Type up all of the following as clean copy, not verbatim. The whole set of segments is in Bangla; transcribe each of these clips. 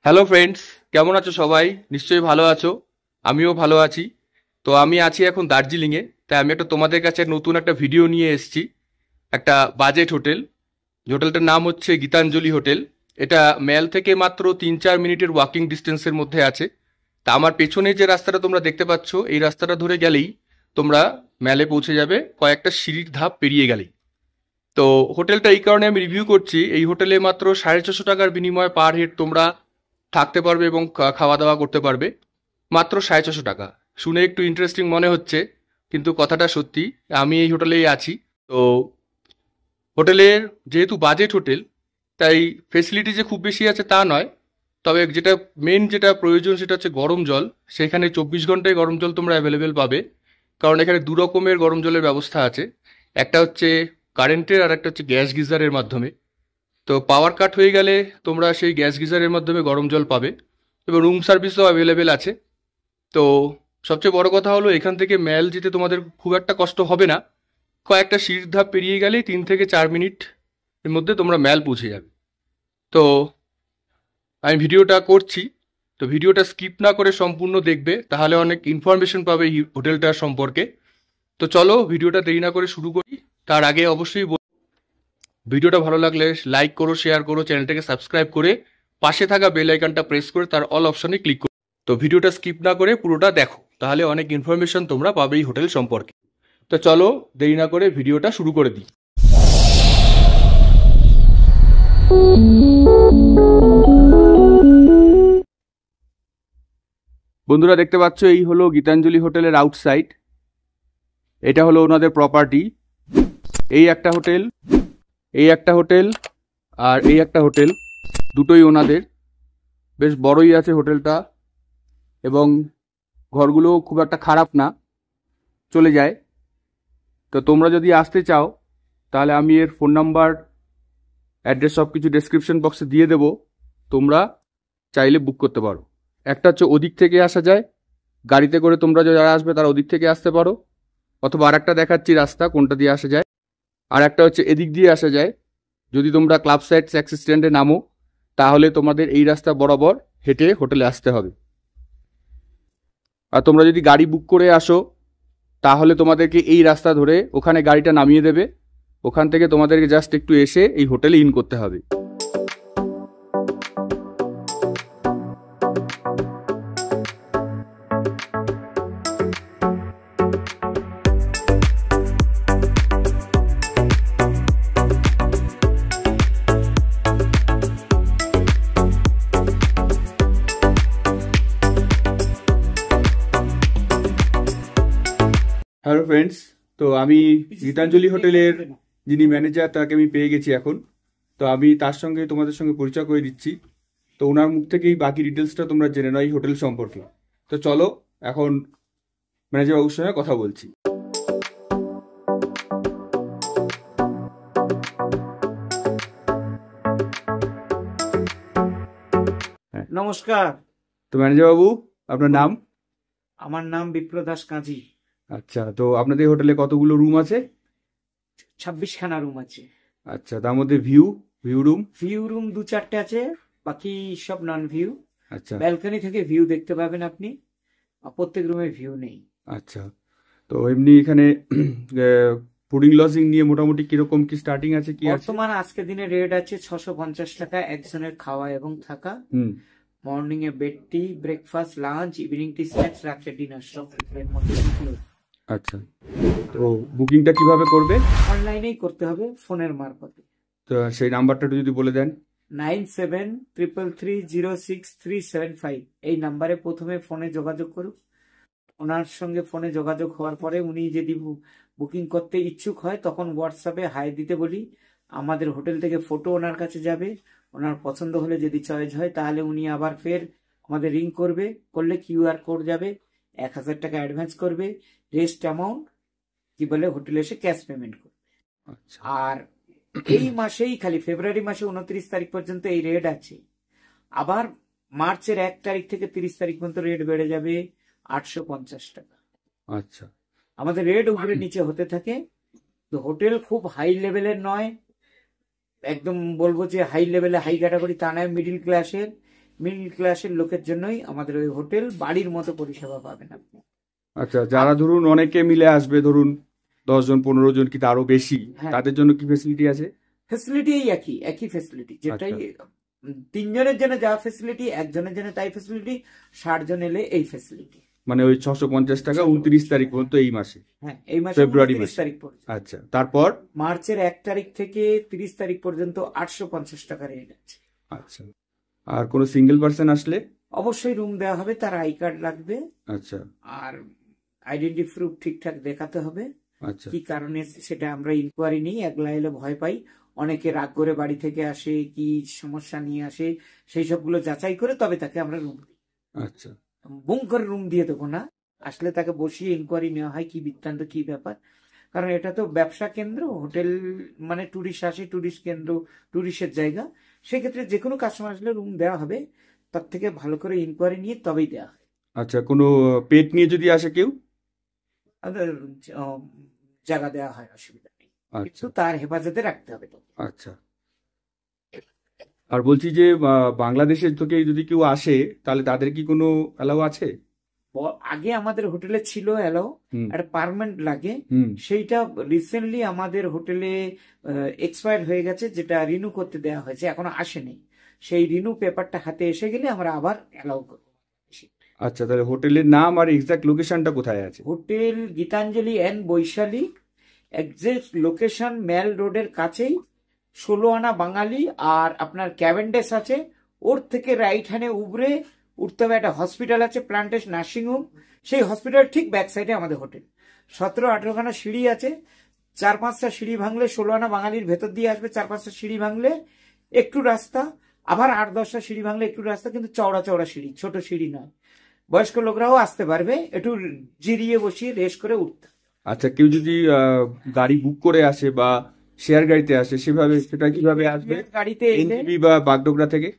হ্যালো ফ্রেন্ডস, কেমন আছো সবাই? নিশ্চয়ই ভালো আছো। আমিও ভালো আছি। তো আমি আছি এখন দার্জিলিংয়ে। তাই আমি তোমাদের কাছে নতুন একটা ভিডিও নিয়ে এসেছি। একটা বাজেট হোটেল। যে হোটেলটার নাম হচ্ছে গীতাঞ্জলি হোটেল। এটা ম্যাল থেকে মাত্র 3-4 মিনিটের ওয়াকিং ডিস্টেন্সের মধ্যে আছে। তা আমার পেছনে যে রাস্তাটা তোমরা দেখতে পাচ্ছ, এই রাস্তাটা ধরে গেলেই তোমরা ম্যালে পৌঁছে যাবে, কয়েকটা সিঁড়ির ধাপ পেরিয়ে গেলেই। তো হোটেলটা এই কারণে আমি রিভিউ করছি, এই হোটেলে মাত্র 450 টাকার বিনিময়ে পার হেড তোমরা থাকতে পারবে এবং খাওয়া দাওয়া করতে পারবে। মাত্র 450 টাকা। শুনে একটু ইন্টারেস্টিং মনে হচ্ছে, কিন্তু কথাটা সত্যি। আমি এই হোটেলেই আছি। তো হোটেলের যেহেতু বাজেট হোটেল, তাই ফেসিলিটি যে খুব বেশি আছে তা নয়। তবে যেটা প্রয়োজন সেটা হচ্ছে গরম জল। সেখানে 24 ঘন্টায় গরম জল তোমরা অ্যাভেলেবেল পাবে। কারণ এখানে দু রকমের গরম জলের ব্যবস্থা আছে। একটা হচ্ছে কারেন্টের, আর একটা হচ্ছে গ্যাস গিজারের মাধ্যমে। তো পাওয়ার কাট হয়ে গেলে তোমরা সেই গ্যাস গিজারের মাধ্যমে গরম জল পাবে, এবং রুম সার্ভিসও অ্যাভেলেবেল আছে। তো সবচেয়ে বড় কথা হলো, এখান থেকে ম্যাল যেতে তোমাদের খুব একটা কষ্ট হবে না। কয়েকটা সিঁড়ির ধাপ পেরিয়ে গেলেই 3 থেকে 4 মিনিট এর মধ্যে তোমরা ম্যাল পৌঁছে যাবে। তো আমি ভিডিওটা করছি, তো ভিডিওটা স্কিপ না করে সম্পূর্ণ দেখবে, তাহলে অনেক ইনফরমেশন পাবে এই হোটেলটার সম্পর্কে। তো চলো ভিডিওটা দেরি না করে শুরু করি। তার আগে অবশ্যই ভিডিওটা ভালো লাগলে লাইক করো, শেয়ার করো, চ্যানেলটাকে সাবস্ক্রাইব করে পাশে থাকা বেল আইকনটা প্রেস করে তার অল অপশনে ক্লিক করো। তো ভিডিওটা স্কিপ না করে পুরোটা দেখো, তাহলে অনেক ইনফরমেশন তোমরা পাবে এই হোটেল সম্পর্কে। তো চলো দেরি না করে ভিডিওটা শুরু করে দিই। বন্ধুরা দেখতে পাচ্ছ, এই হলো গীতাঞ্জলি হোটেলের আউটসাইড। এটা হলো ওনাদের প্রপার্টি। এই একটা হোটেল, এই একটা হোটেল, আর এই একটা হোটেল, দুটোই ওনাদের। বেশ বড়ই আছে হোটেলটা, এবং ঘরগুলো খুব একটা খারাপ না, চলে যায়। তো তোমরা যদি আসতে চাও, তাহলে আমি এর ফোন নাম্বার, অ্যাড্রেস সব কিছু ডেসক্রিপশন বক্সে দিয়ে দেবো। তোমরা চাইলে বুক করতে পারো। একটা হচ্ছে ওদিক থেকে আসা যায়, গাড়িতে করে তোমরা যারা আসবে তারা ওদিক থেকে আসতে পারো, অথবা আর একটা দেখাচ্ছি রাস্তা কোনটা দিয়ে আসা যায়। আর একটা হচ্ছে এদিক দিয়ে আসা যায়। যদি তোমরা ক্লাব সাইড ট্যাক্সি স্ট্যান্ডে নামো, তাহলে তোমাদের এই রাস্তা বরাবর হেঁটে হোটেলে আসতে হবে। আর তোমরা যদি গাড়ি বুক করে আসো, তাহলে তোমাদেরকে এই রাস্তা ধরে ওখানে গাড়িটা নামিয়ে দেবে। ওখান থেকে তোমাদেরকে জাস্ট একটু এসে এই হোটেলে ইন করতে হবে। হ্যালো ফ্রেন্ডস, তো আমি গীতাঞ্জলি হোটেলের যিনি ম্যানেজার তাকে আমি পেয়ে গেছি এখন। তো আমি তার সঙ্গে তোমাদের সঙ্গে পরিচয় করে দিচ্ছি। তো ওনার মুখ থেকেই বাকি ডিটেলসটা তোমরা জেনে নাও এই হোটেল সম্পর্কে। তো চলো এখন ম্যানেজার বাবুর সঙ্গে কথা বলছি। নমস্কার। তো ম্যানেজার বাবু, আপনার নাম? আমার নাম বিপ্র দাস কাজী। আচ্ছা, তো আপনাদের হোটেলে কতগুলো রুম আছে? 26খানা রুম আছে। আচ্ছা, তার মধ্যে ভিউ রুম? ভিউ রুম 2-4টে আছে, বাকি সব নন ভিউ। আচ্ছা, ব্যালকনি থেকে ভিউ দেখতে পাবেন আপনি, প্রত্যেক রুমে ভিউ নেই। আচ্ছা। তো এমনি এখানে ফুডিং লজিং নিয়ে মোটামুটি কিরকম কি স্টার্টিং আছে, কি আছে? বর্তমান আজকে দিনে রেট আছে 650 টাকা একজনের খাওয়া এবং থাকা। মর্নিং এ বেড টি, breakfast, lunch, evening tea, snacks, রাত্রে ডিনার সব এর মধ্যে। আচ্ছা, তো বুকিংটা কিভাবে করবে? অনলাইনেই করতে হবে, ফোনের মারফতে। তো সেই নাম্বারটা একটু যদি বলে দেন। 9733306375 এই নাম্বারে প্রথমে ফোনে যোগাযোগ করুন। ওনার সঙ্গে ফোনে যোগাযোগ হওয়ার পরে উনি যদি বুকিং করতে ইচ্ছুক হয়, তখন হোয়াটসঅ্যাপে হাই দিতে বলি। আমাদের হোটেল থেকে ফটো ওনার কাছে যাবে। ওনার পছন্দ হলে যদি চয়েস হয়, তাহলে উনি আবার ফের আমাদের রিং করবে। করলে কিউআর কোড যাবে, 1000 টাকা অ্যাডভান্স করবে, রেস্ট অ্যামাউন্ট কি বলে হোটেলে এসে ক্যাশ পেমেন্ট করবে। আর এই মাসেই খালি ফেব্রুয়ারি মাসে 29 তারিখ পর্যন্ত এই রেট আছে। আবার মার্চের 1 তারিখ থেকে 30 তারিখ পর্যন্ত রেট বেড়ে যাবে 850 টাকা। আচ্ছা, আমাদের রেট উপরে নিচে হতে থাকে। তো হোটেল খুব হাই লেভেলের নয়, একদম বলবো যে হাই লেভেলে হাই ক্যাটাগরি তা নয়, মিডিল ক্লাসের। মিডল ক্লাসের লোকের জন্যই আমাদের ওই হোটেল, বাড়ির মতো পরিষেবা পাবেন আপনি। আচ্ছা, যারা ধরুন অনেকে মিলে আসবে, ধরুন 10 জন 15 জন কি তারও বেশি, হ্যাঁ, তাদের জন্য কি ফেসিলিটি আছে? ফেসিলিটি একই ফেসিলিটি, যেটাই আচ্ছা 3 জনের জন্য যা ফেসিলিটি, একজনের জন্য তাই ফেসিলিটি, 60 জন এলে এই ফেসিলিটি। মানে ওই 650 টাকা 29 তারিখ পর্যন্ত এই মাসে, হ্যাঁ, এই মাসে ফেব্রুয়ারি 29 মাসে। তারিখ পর্যন্ত। আচ্ছা, তারপর? মার্চের 1 তারিখ থেকে 30 তারিখ পর্যন্ত 850 টাকা রেট আছে। আচ্ছা, আর কোনো সিঙ্গেল পার্সন আসলে? অবশ্যই রুম দেওয়া হবে, তার আই কার্ড লাগবে, আচ্ছা আর আইডেন্টি প্রুফ ঠিকঠাক দেখাতে হবে। আচ্ছা কি কারণে এসেছে সেটা আমরা ইনকোয়ারি নিই, একলা এলে ভয় পাই, অনেকে রাগ করে বাড়ি থেকে আসে, কি সমস্যা নিয়ে আসে, সেই সবগুলো যাচাই করে তবে তাকে আমরা রুম দিই। আচ্ছা বুম করে রুম দিয়ে দেবো না, আসলে তাকে বসিয়ে ইনকোয়ারি নেওয়া হয় কি বৃত্তান্ত, কি ব্যাপার। কারণ এটা তো ব্যবসা কেন্দ্র, হোটেল মানে টুরিস্ট আসে, টুরিস্ট কেন্দ্র, টুরিস্টের জায়গা, সেক্ষেত্রে যে কোনো কাস্টমার আসলে রুম দেওয়া হবে, তার থেকে ভালো করে ইনকোয়ারি নিয়ে তবেই দেওয়া হয়। আচ্ছা, কোনো পেট নিয়ে যদি আসে কেউ? আমাদের জায়গা দেওয়া হয়, অসুবিধা নেই, আচ্ছা কিন্তু তার হেফাজতে রাখতে হবে তো। আচ্ছা, আর বলছি যে বাংলাদেশের থেকে যদি কেউ আসে তাহলে তাদের কি কোনো অ্যালাউ আছে? আগে আমাদের হোটেলে ছিল অ্যালাউ, হুম একটা পার্মানেন্ট লাগে, হুম সেইটা রিসেন্টলি আমাদের হোটেলে এক্সপায়ার হয়ে গেছে, যেটা রিনিউ করতে দেওয়া হয়েছে, এখনো আসেনি। সেই রিনিউ পেপারটা হাতে এসে গেলে আমরা আবার অ্যালাউ করব। আচ্ছা, তাহলে হোটেলের নাম আর এক্সাক্ট লোকেশনটা কোথায় আছে? Hotel Gitanjali and Baishali, exact location mail রোডের কাছেই, 16 আনা বাঙালি, আর আপনার ক্যাভেন্ডেস আছে, ওর থেকে রাইট হ্যান্ডে উবরে উঠতে হবে, একটা হসপিটাল আছে, প্লান্টেশ নার্সিং হোম, সেই হসপিটাল ঠিক ব্যাক সাইডে আমাদের হোটেল। 17-18 খানা সিঁড়ি আছে, 4-5টা সিঁড়ি ভাঙলে 16 আনা বাঙালির ভেতর দিয়ে আসবে, 4-5টা সিঁড়ি ভাঙলে একটু রাস্তা, আবার 8-10টা সিঁড়ি ভাঙলে একটু রাস্তা, কিন্তু চওড়া চওড়া সিঁড়ি, ছোট সিঁড়ি নয়। বয়স্ক লোকরাও আসতে পারবে, একটু জিরিয়ে বসিয়ে রেস্ট করে উঠতে। আচ্ছা, কেউ যদি গাড়ি বুক করে আসে বা শেয়ার গাড়িতে আসে, সেভাবে সেটা কিভাবে আসবে? গাড়িতে এলে এনজিবি বা বাগডোগরা থেকে?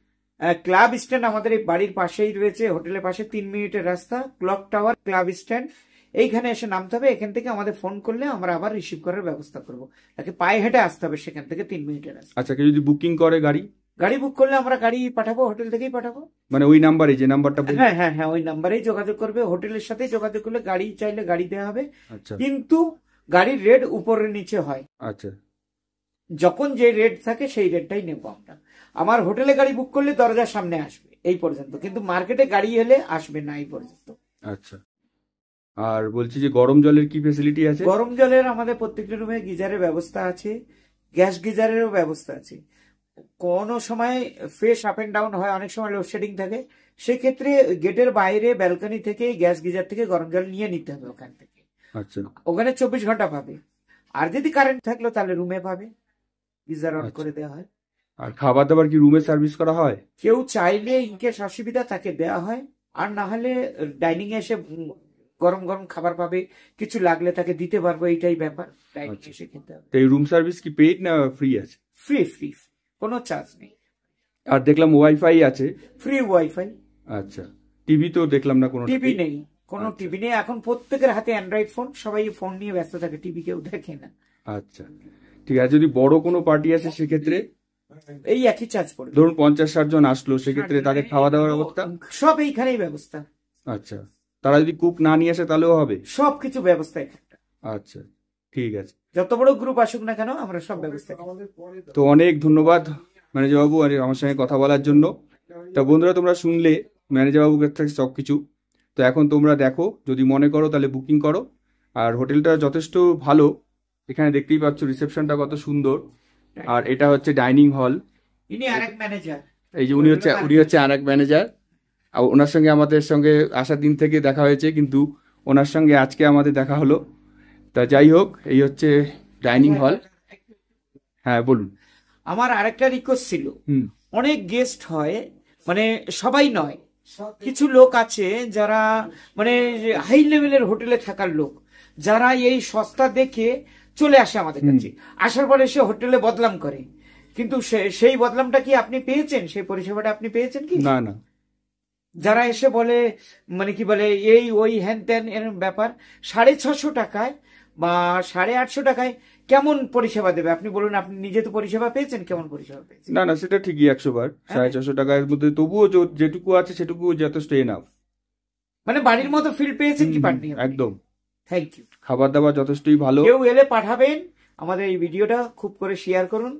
ক্লাব স্ট্যান্ড আমাদের এই বাড়ির পাশেই রয়েছে, হোটেলের পাশে 3 মিনিটের রাস্তা, ক্লক টাওয়ার, ক্লাব স্ট্যান্ড, এইখানে এসে নামতে হবে। এখান থেকে আমাদের ফোন করলে আমরা আবার রিসিভ করার ব্যবস্থা করব। তাকে পায়ে হেঁটে আসতে হবে সেখান থেকে, 3 মিনিটের রাস্তা। আচ্ছা, কেউ যদি বুকিং করে গাড়ি? গাড়ি বুক করলে আমরা গাড়ি পাঠাবো, হোটেল থেকেই পাঠাবো। মানে ওই নাম্বারে, যে নাম্বারটা বলছেন? হ্যাঁ হ্যাঁ হ্যাঁ, ওই নাম্বারেই যোগাযোগ করবে, হোটেলের সাথে যোগাযোগ করলে গাড়ি চাইলে গাড়ি দেওয়া হবে, আচ্ছা কিন্তু গাড়ির রেট উপরে নিচে হয়। আচ্ছা যখন যে রেট থাকে সেই রেটটাই নেবো আমরা। আমার হোটেলে গাড়ি বুক করলে দরজার সামনে আসবে এই পর্যন্ত, কিন্তু মার্কেটে গাড়ি এলে আসবে না এই পর্যন্ত। আচ্ছা, আর বলছি যে গরম জলের কি ফেসিলিটি আছে? গরম জলের আমাদের প্রত্যেকটা রুমে গিজারের ব্যবস্থা আছে, গ্যাস গিজারেরও ব্যবস্থা আছে। কোনো সময় ফ্রেশ আপ এন্ড ডাউন হয়, অনেক সময় লোডশেডিং থাকে, সেক্ষেত্রে গেটের বাইরে ব্যালকনি থেকে গ্যাস গিজার থেকে গরম জল নিয়ে নিতে হবে ওখান থেকে। আচ্ছা ওখানে 24 ঘন্টা পাবে, আর যদি কারেন্ট থাকলো তাহলে রুমে পাবে, গিজার অন আচ্ছা। করে দেওয়া হয়। আর খাবার দাবার কি রুমে সার্ভিস করা হয়? কেউ চাইলে ইনকেস অসুবিধা তাকে দেওয়া হয়, আর না হলে ডাইনিং এ এসে গরম গরম খাবার পাবে, কিছু লাগলে তাকে দিতে পারবো, এইটাই ব্যাপার। ডাইনিং আচ্ছা। এসে খেতে হবে। তো এই রুম সার্ভিস কি পেইড না ফ্রি আছে? ফ্রি ফ্রি, কোনো চার্জ নেই, আর দেখলাম ওয়াইফাই আছে? Free wifi. আচ্ছা, টিভি তো দেখলাম না কোনো? টিভি নেই, কোনো আচ্ছা। টিভি নেই, এখন প্রত্যেকের হাতে অ্যান্ড্রয়েড ফোন, সবাই ফোন নিয়ে ব্যস্ত থাকে, টিভি কেউ দেখে না। আচ্ছা ঠিক আছে, যদি বড় কোনো পার্টি আছে সেক্ষেত্রে এই একই চার্জ পড়বে। ধরুন 50-60 জন আসলো, সেক্ষেত্রে তাদের খাওয়া দাওয়ার ব্যবস্থা? সব এইখানেই ব্যবস্থা। আচ্ছা, তারা যদি কুক না নিয়ে আসে তাহলেও হবে? সবকিছু ব্যবস্থা এখানে, আচ্ছা ঠিক আছে। যত বড় গ্রুপ আসুক না কেন আমরা সব ব্যবস্থা করি। তো অনেক ধন্যবাদ ম্যানেজার বাবু আর আমার সঙ্গে কথা বলার জন্য। তা বন্ধুরা, তোমরা শুনলে ম্যানেজার বাবুর কাছ থেকে সব কিছু। তো এখন তোমরা দেখো, যদি মনে করো তাহলে বুকিং করো। আর হোটেলটা যথেষ্ট ভালো, এখানে দেখতেই পাচ্ছ রিসেপশনটা কত সুন্দর। আর এটা হচ্ছে ডাইনিং হল। ইনি আরেক ম্যানেজার, এই যে উনি হচ্ছে আরেক ম্যানেজার। আর ওনার সঙ্গে আমাদের সঙ্গে আসার দিন থেকে দেখা হয়েছে, কিন্তু ওনার সঙ্গে আজকে আমাদের দেখা হলো। তা যাই হোক, এই হচ্ছে ডাইনিং হল। হ্যাঁ বলুন। আমার আরেকটা রিকোয়েস্ট ছিল, হুম অনেক গেস্ট হয়, মানে সবাই নয়, কিছু লোক আছে যারা মানে হাই লেভেলের হোটেলে থাকার লোক, যারা এই সস্তা দেখে চলে আসে আমাদের কাছে, আসার পরে সে হোটেলে বদনাম করে, কিন্তু সেই বদনামটা কি আপনি পেয়েছেন? সেই পরিষেবাটা আপনি পেয়েছেন কি? না না, যারা এসে বলে মানে কি বলে এই ওই হ্যান ত্যান এর ব্যাপার, 650 টাকায় বা 850 টাকায় কেমন পরিষেবা দেবে আপনি বলুন? আপনি নিজে তো পরিষেবা পেয়েছেন, কেমন পরিষেবা পেয়েছেন? না না, সেটা ঠিকই 100 বার। 450 টাকার মধ্যে তবুও যেটুকু আছে সেটুকু যথেষ্ট এনাফ। মানে বাড়ির মতো ফিল পেয়েছেন কি পাননি? একদম। Thank you. খাবার দাবার যথেষ্টই ভালো। কেউ এলে পাঠাবেন, আমাদের এই ভিডিওটা খুব করে শেয়ার করুন।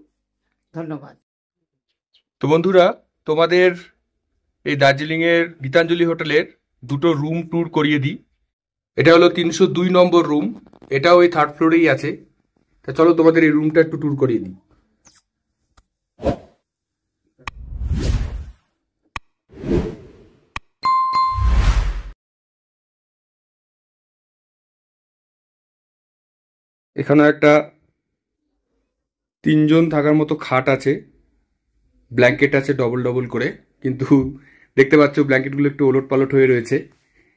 ধন্যবাদ। তো বন্ধুরা, তোমাদের এই দার্জিলিংয়ের গীতাঞ্জলি হোটেলের দুটো রুম ট্যুর করিয়ে দিই। এটা হলো 302 নম্বর রুম, এটাও এই 3rd ফ্লোরেই আছে। তা চলো তোমাদের এই রুমটা একটু ট্যুর করিয়ে দিই। এখানে একটা 3 জন থাকার মতো খাট আছে, ব্ল্যাঙ্কেট আছে ডবল ডবল করে, কিন্তু দেখতে পাচ্ছ ব্ল্যাঙ্কেটগুলো একটু ওলট পালট হয়ে রয়েছে,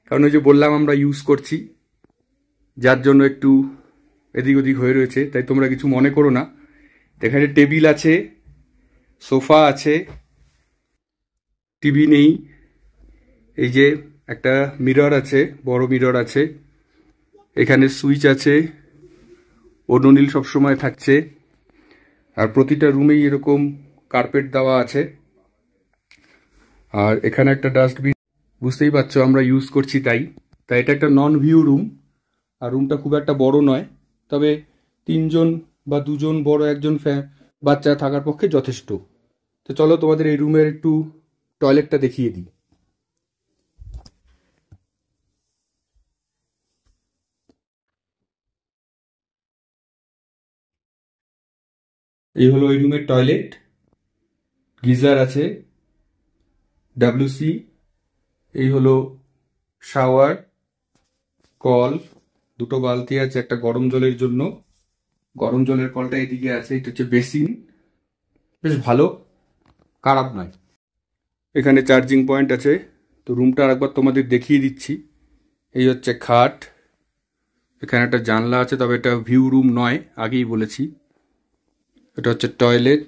কারণ ওই যে বললাম আমরা ইউজ করছি, যার জন্য একটু এদিক ওদিক হয়ে রয়েছে, তাই তোমরা কিছু মনে করো না। এখানে টেবিল আছে, সোফা আছে, টিভি নেই, এই যে একটা মিরর আছে, বড় মিরর আছে, এখানে সুইচ আছে, ওডোনিল সবসময় থাকছে, আর প্রতিটা রুমেই এরকম কার্পেট দেওয়া আছে। আর এখানে একটা ডাস্টবিন, বুঝতেই পারছো আমরা ইউজ করছি তাই এটা একটা নন ভিউ রুম। আর রুমটা খুব একটা বড় নয়, তবে 3 জন বা 2 জন বড় একজন বাচ্চা থাকার পক্ষে যথেষ্ট। তো চলো তোমাদের এই রুমের একটু টয়লেটটা দেখিয়ে দিই। এই হলো এই রুমের টয়লেট, গিজার আছে, ডাব্লিউসি, এই হলো শাওয়ার, কল, দুটো বালতি আছে, একটা গরম জলের জন্য, গরম জলের কলটা এদিকে আছে, এটা হচ্ছে বেসিন, বেশ ভালো, খারাপ নয়। এখানে চার্জিং পয়েন্ট আছে। তো রুমটা আরেকবার তোমাদের দেখিয়ে দিচ্ছি। এই হচ্ছে খাট, এখানে একটা জানলা আছে, তবে এটা ভিউ রুম নয়, আগেই বলেছি। এটা হচ্ছে টয়লেট,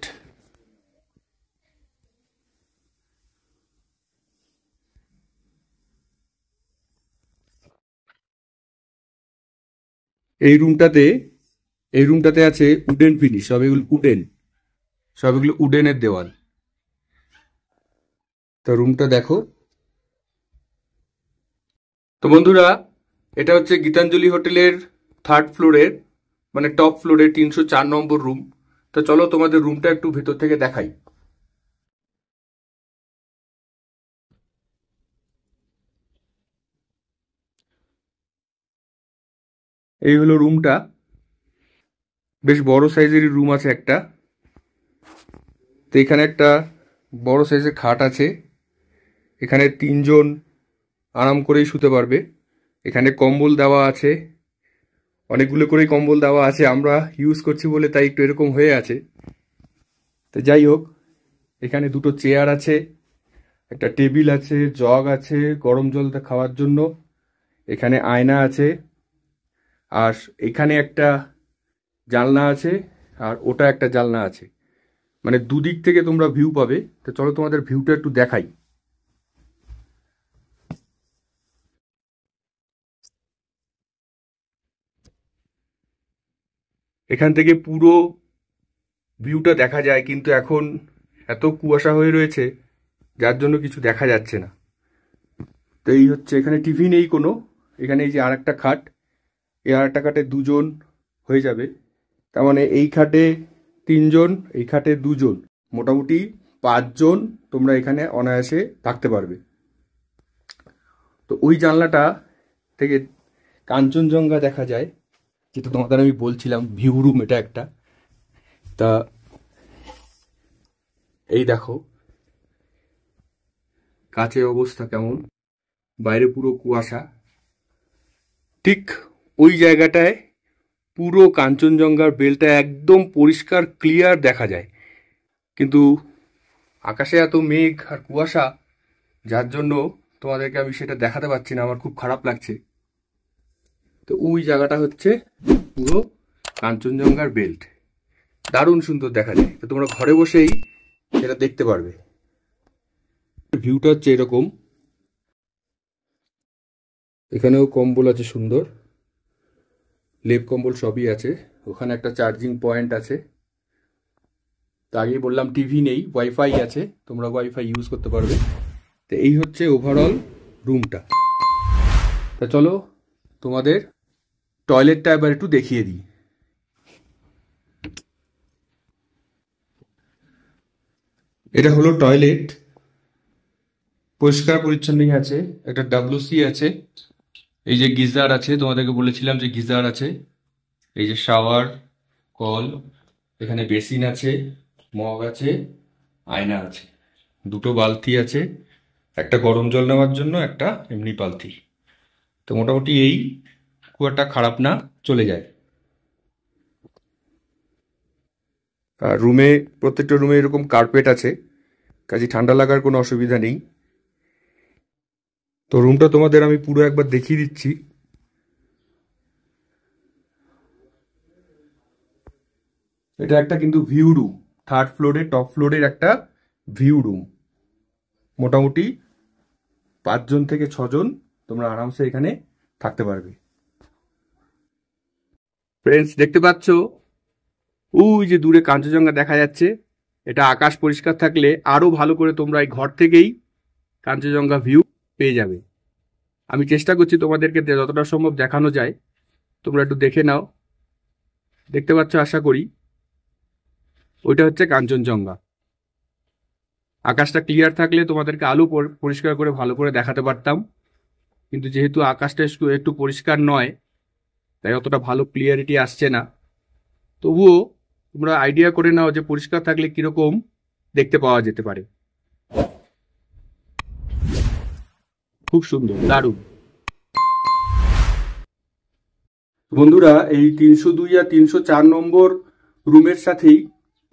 এই রুমটাতে আছে উডেন ফিনিশ, সব এগুলো উডেনের দেওয়াল। তো রুমটা দেখো। তো বন্ধুরা, এটা হচ্ছে গীতাঞ্জলি হোটেলের 3rd ফ্লোরের, মানে টপ ফ্লোরের 304 নম্বর রুম। তো চলো তোমাদের রুমটা একটু ভেতর থেকে দেখাই। এই হলো রুমটা, বেশ বড় সাইজেরই রুম আছে একটা। তো এখানে একটা বড় সাইজের খাট আছে, এখানে 3 জন আরাম করেই শুতে পারবে। এখানে কম্বল দেওয়া আছে, অনেকগুলো করেই কম্বল দেওয়া আছে, আমরা ইউজ করছি বলে তাই একটু এরকম হয়ে আছে। তো যাই হোক, এখানে দুটো চেয়ার আছে, একটা টেবিল আছে, জগ আছে গরম জলটা খাওয়ার জন্য, এখানে আয়না আছে, আর এখানে একটা জানলা আছে, আর ওটা একটা জানলা আছে, মানে দুদিক থেকে তোমরা ভিউ পাবে। তো চলো তোমাদের ভিউটা একটু দেখাই। এখান থেকে পুরো ভিউটা দেখা যায়, কিন্তু এখন এত কুয়াশা হয়ে রয়েছে যার জন্য কিছু দেখা যাচ্ছে না। তো এই হচ্ছে, এখানে টিভি নেই কোনো, এখানে এই যে আরেকটা খাট, এই আরেকটা খাটে 2 জন হয়ে যাবে, তার মানে এই খাটে 3 জন, এই খাটে 2 জন, মোটামুটি 5 জন তোমরা এখানে অনায়াসে থাকতে পারবে। তো ওই জানলাটা থেকে কাঞ্চনজঙ্ঘা দেখা যায়, যেটা তোমাদের আমি বলছিলাম ভিউ রুম এটা একটা। তা এই দেখো কাছের অবস্থা কেমন, বাইরে পুরো কুয়াশা, ঠিক ওই জায়গাটায় পুরো কাঞ্চনজঙ্ঘার বেলটা একদম পরিষ্কার ক্লিয়ার দেখা যায়, কিন্তু আকাশে এত মেঘ আর কুয়াশা, যার জন্য তোমাদেরকে আমি সেটা দেখাতে পারছি না, আমার খুব খারাপ লাগছে। তো ওই জায়গাটা হচ্ছে পুরো কাঞ্চনজঙ্ঘার বেল্ট, দারুণ সুন্দর দেখা যায়। তো তোমরা ঘরে বসেই সেটা দেখতে পারবে। ভিউটা হচ্ছে এরকম, এখানেও কম্বল আছে সুন্দর, লেপ কম্বল সবই আছে। ওখানে একটা চার্জিং পয়েন্ট আছে। তো আগেই বললাম টিভি নেই, ওয়াইফাই আছে, তোমরা ওয়াইফাই ইউজ করতে পারবে। তো এই হচ্ছে ওভারঅল রুমটা। তা চলো তোমাদের টয়লেটটা এবার একটু দেখিয়ে দিই। এটা হলো টয়লেট, পরিষ্কার পরিচ্ছন্নই আছে। একটা WC আছে, এই যে গিজার আছে, তোমাদেরকে বলেছিলাম যে গিজার আছে। এই যে শাওয়ার কল, এখানে বেসিন আছে, মগ আছে, আয়না আছে, দুটো বালতি আছে, একটা গরম জল নেওয়ার জন্য, একটা এমনি বালতি। তো মোটামুটি এই খুব একটা খারাপ না, চলে যায়। আর রুমে, প্রত্যেকটা রুমে এরকম কার্পেট আছে, কাজে ঠান্ডা লাগার কোনো অসুবিধা নেই। তো রুমটা তোমাদের আমি পুরো একবার দেখিয়ে দিচ্ছি। এটা একটা কিন্তু ভিউ রুম, 3rd ফ্লোরে, টপ ফ্লোরের একটা ভিউ রুম। মোটামুটি 5 জন থেকে 6 জন তোমরা আরামসে এখানে থাকতে পারবে। ফ্রেন্ডস, দেখতে পাচ্ছ ওই যে দূরে কাঞ্চনজঙ্ঘা দেখা যাচ্ছে। এটা আকাশ পরিষ্কার থাকলে আরো ভালো করে তোমরা এই ঘর থেকেই কাঞ্চনজঙ্ঘা ভিউ পেয়ে যাবে। আমি চেষ্টা করছি তোমাদেরকে যতটা সম্ভব দেখানো যায়, তোমরা একটু দেখে নাও। দেখতে পাচ্ছ আশা করি, ওইটা হচ্ছে কাঞ্চনজঙ্ঘা। আকাশটা ক্লিয়ার থাকলে তোমাদেরকে আলো পরিষ্কার করে ভালো করে দেখাতে পারতাম, কিন্তু যেহেতু আকাশটা একটু পরিষ্কার নয়, তাই অতটা ভালো ক্লিয়ারিটি আসছে না। তবুও তোমরা আইডিয়া করে নাও যে পরিষ্কার থাকলে কিরকম দেখতে পাওয়া যেতে পারে। খুব সুন্দর, দারুণ। বন্ধুরা, এই 302 আর 304 নম্বর রুমের সাথেই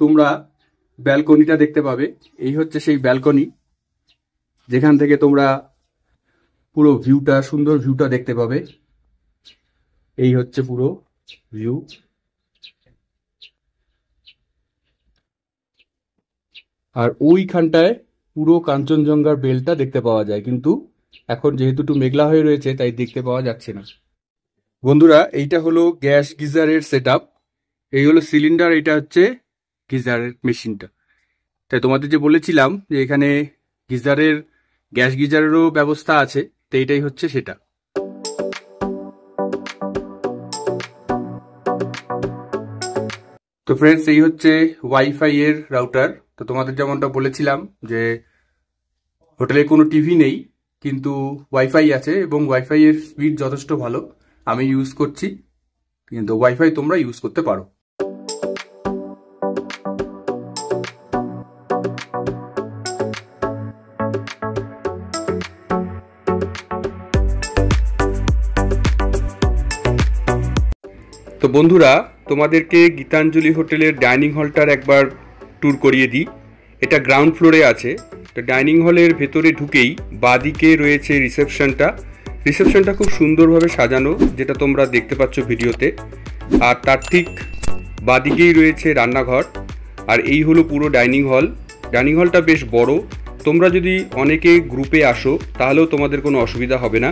তোমরা ব্যালকনিটা দেখতে পাবে। এই হচ্ছে সেই ব্যালকনি, যেখান থেকে তোমরা পুরো ভিউটা, সুন্দর ভিউটা দেখতে পাবে। এই হচ্ছে পুরো ভিউ। আর ওইখানটায় পুরো কাঞ্চনজঙ্ঘার বেলটা দেখতে পাওয়া যায়, কিন্তু এখন যেহেতু একটু মেঘলা হয়ে রয়েছে তাই দেখতে পাওয়া যাচ্ছে না। বন্ধুরা, এইটা হলো গ্যাস গিজারের সেটআপ। এই হলো সিলিন্ডার, এটা হচ্ছে গিজারের মেশিনটা। তাই তোমাদের যে বলেছিলাম যে এখানে গিজারের, গ্যাস গিজারেরও ব্যবস্থা আছে, তো এইটাই হচ্ছে সেটা। তো ফ্রেন্ডস, এই হচ্ছে ওয়াইফাই এর রাউটার। তো তোমাদের যেমনটা বলেছিলাম যে হোটেলে কোনো টিভি নেই, কিন্তু ওয়াইফাই আছে এবং ওয়াইফাই এর স্পিড যথেষ্ট ভালো। আমি ইউজ করছি, কিন্তু ওয়াইফাই তোমরা ইউজ করতে পারো। তো বন্ধুরা, তোমাদেরকে গীতাঞ্জলি হোটেলের ডাইনিং হলটার একবার ট্যুর করিয়ে দিই। এটা গ্রাউন্ড ফ্লোরে আছে। তো ডাইনিং হলের ভেতরে ঢুকেই বাঁদিকে রয়েছে রিসেপশনটা। রিসেপশনটা খুব সুন্দরভাবে সাজানো, যেটা তোমরা দেখতে পাচ্ছ ভিডিওতে। আর তার ঠিক বাঁদিকেই রয়েছে রান্নাঘর। আর এই হলো পুরো ডাইনিং হল। ডাইনিং হলটা বেশ বড়। তোমরা যদি অনেকে গ্রুপে আসো তাহলেও তোমাদের কোনো অসুবিধা হবে না।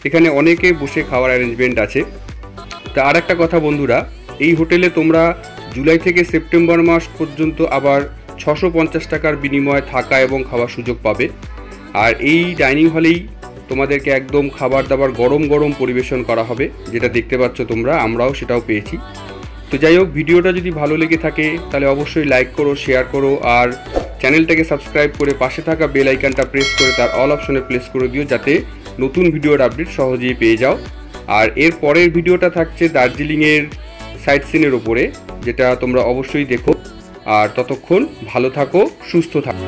এখানে অনেকে বসে খাওয়ার অ্যারেঞ্জমেন্ট আছে। তা আর একটা কথা বন্ধুরা, এই হোটেলে তোমরা জুলাই থেকে সেপ্টেম্বর মাস পর্যন্ত আবার 650 টাকার বিনিময়ে থাকা এবং খাওয়ার সুযোগ পাবে। আর এই ডাইনিং হলেই তোমাদেরকে একদম খাবার দাবার গরম গরম পরিবেশন করা হবে, যেটা দেখতে পাচ্ছ তোমরা, আমরাও সেটাও পেয়েছি। তো যাই হোক, ভিডিওটা যদি ভালো লেগে থাকে তাহলে অবশ্যই লাইক করো, শেয়ার করো, আর চ্যানেলটাকে সাবস্ক্রাইব করে পাশে থাকা বেল আইকনটা প্রেস করে তার অল অপশনে প্রেস করে দিও, যাতে নতুন ভিডিওর আপডেট সহজেই পেয়ে যাও। আর এর পরের ভিডিওটা থাকছে দার্জিলিংয়ের সাইট সিনের ওপরে, যেটা তোমরা অবশ্যই দেখো। আর ততক্ষণ ভালো থাকো, সুস্থ থাকো।